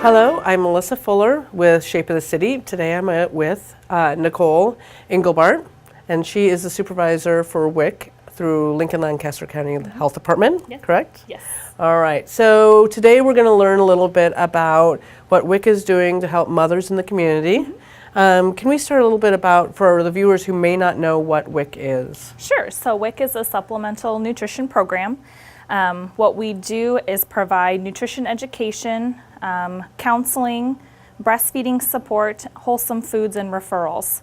Hello, I'm Melissa Fuller with Shape of the City. Today I'm with Nicole Engelbart, and she is the supervisor for WIC through Lancaster County Health Department, Yes. correct? Yes. All right, so today we're going to learn a little bit about what WIC is doing to help mothers in the community. Can we start a little bit about, for the viewers who may not know what WIC is? Sure. So WIC is a supplemental nutrition program. What we do is provide nutrition education, counseling, breastfeeding support, wholesome foods, and referrals.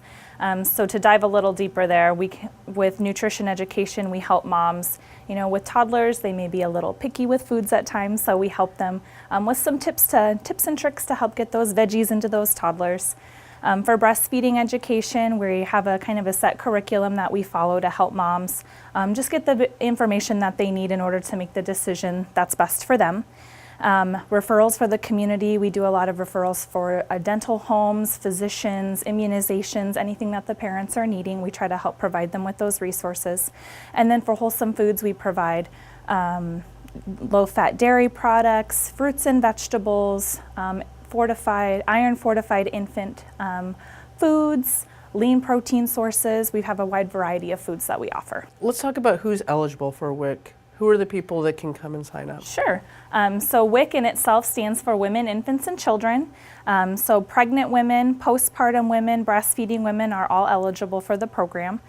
So to dive a little deeper there, with nutrition education, we help moms, with toddlers. They may be a little picky with foods at times, so we help them with some tips and tricks to help get those veggies into those toddlers. For breastfeeding education, we have a kind of a set curriculum that we follow to help moms just get the information that they need in order to make the decision that's best for them. Referrals for the community, we do a lot of referrals for dental homes, physicians, immunizations, anything that the parents are needing. We try to help provide them with those resources. And then for wholesome foods, we provide low-fat dairy products, fruits and vegetables, iron-fortified infant foods, lean protein sources. We have a wide variety of foods that we offer. Let's talk about who's eligible for WIC. Who are the people that can come and sign up? Sure. So WIC in itself stands for Women, Infants, and Children. So pregnant women, postpartum women, breastfeeding women are all eligible for the program.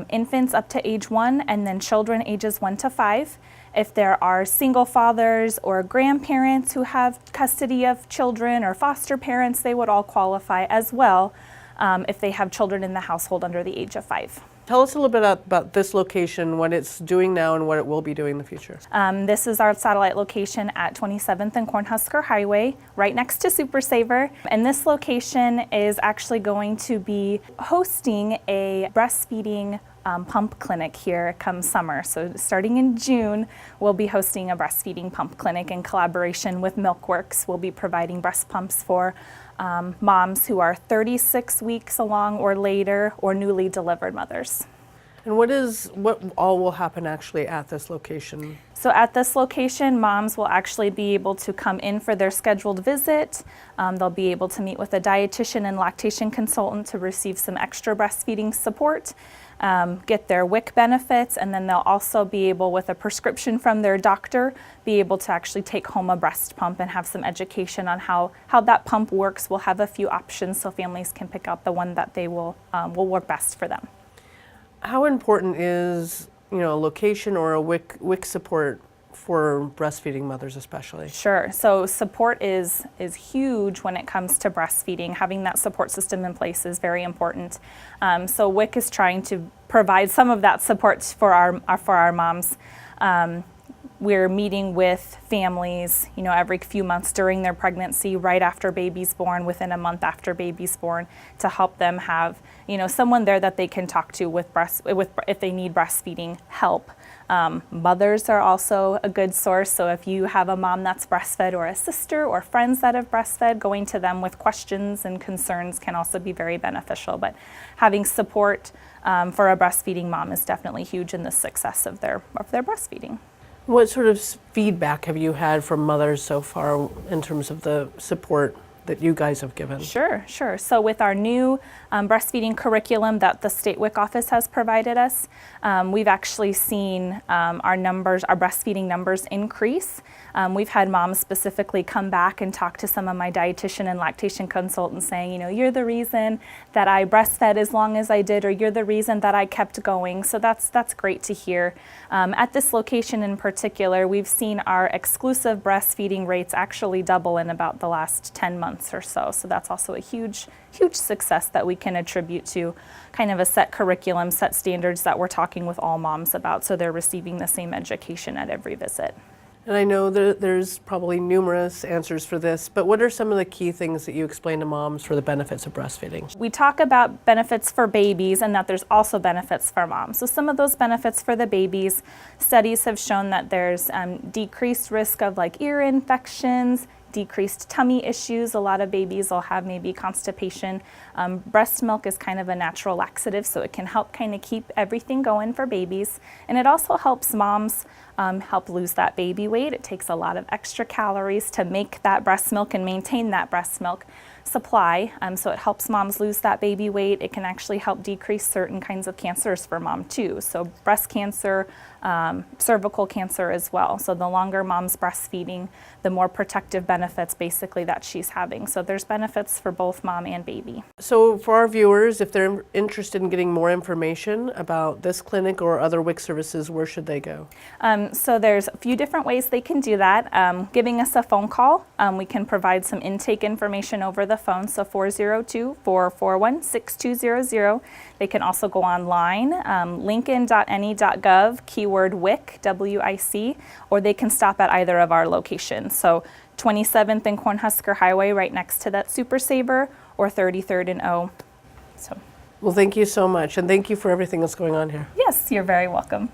Infants up to age 1, and then children ages 1 to 5. If there are single fathers or grandparents who have custody of children or foster parents, they would all qualify as well if they have children in the household under the age of 5. Tell us a little bit about this location, what it's doing now and what it will be doing in the future. This is our satellite location at 27th and Cornhusker Highway, right next to Super Saver. And this location is actually going to be hosting a breastfeeding pump clinic here come summer. So starting in June, we'll be hosting a breastfeeding pump clinic in collaboration with MilkWorks. We'll be providing breast pumps for moms who are 36 weeks along or later, or newly delivered mothers. And what all will happen actually at this location? So at this location, moms will actually be able to come in for their scheduled visit. They'll be able to meet with a dietitian and lactation consultant to receive some extra breastfeeding support, get their WIC benefits, and then they'll also be able, with a prescription from their doctor, be able to actually take home a breast pump and have some education on how that pump works. We'll have a few options so families can pick out the one that they will work best for them. How important is a location or a WIC support for breastfeeding mothers especially? Sure. So support is huge when it comes to breastfeeding. Having that support system in place is very important. So WIC is trying to provide some of that support for our moms. We're meeting with families, every few months during their pregnancy, right after baby's born, within a month after baby's born, to help them have, someone there that they can talk to if they need breastfeeding help. Mothers are also a good source. So if you have a mom that's breastfed, or a sister or friends that have breastfed, going to them with questions and concerns can also be very beneficial. But having support for a breastfeeding mom is definitely huge in the success of their breastfeeding. What sort of feedback have you had from mothers so far in terms of the support that you guys have given? Sure. So with our new breastfeeding curriculum that the state WIC office has provided us, we've actually seen our breastfeeding numbers increase. We've had moms specifically come back and talk to some of my dietitian and lactation consultants saying, you're the reason that I breastfed as long as I did, or you're the reason that I kept going. So that's great to hear. At this location in particular, we've seen our exclusive breastfeeding rates actually double in about the last 10 months or so. So that's also a huge success that we can attribute to kind of a set curriculum, set standards that we're talking with all moms about, so they're receiving the same education at every visit. And I know that there's probably numerous answers for this, but what are some of the key things that you explain to moms for the benefits of breastfeeding? We talk about benefits for babies and that there's also benefits for moms. So some of those benefits for the babies, studies have shown that there's decreased risk of ear infections, decreased tummy issues. A lot of babies will have maybe constipation. Breast milk is kind of a natural laxative, so it can help kind of keep everything going for babies. And it also helps moms help lose that baby weight. It takes a lot of extra calories to make that breast milk and maintain that breast milk supply. So it helps moms lose that baby weight. It can actually help decrease certain kinds of cancers for mom too. So breast cancer, cervical cancer as well. So the longer mom's breastfeeding, the more protective benefits basically that she's having. So there's benefits for both mom and baby. So for our viewers, if they're interested in getting more information about this clinic or other WIC services, where should they go? So there's a few different ways they can do that. Giving us a phone call, we can provide some intake information over the phone, so 402-441-6200. They can also go online, lincoln.ne.gov, keyword WIC, W-I-C, or they can stop at either of our locations. So 27th and Cornhusker Highway right next to that Super Saver, or 33rd and O. So. Well, thank you so much, and thank you for everything that's going on here. Yes, you're very welcome.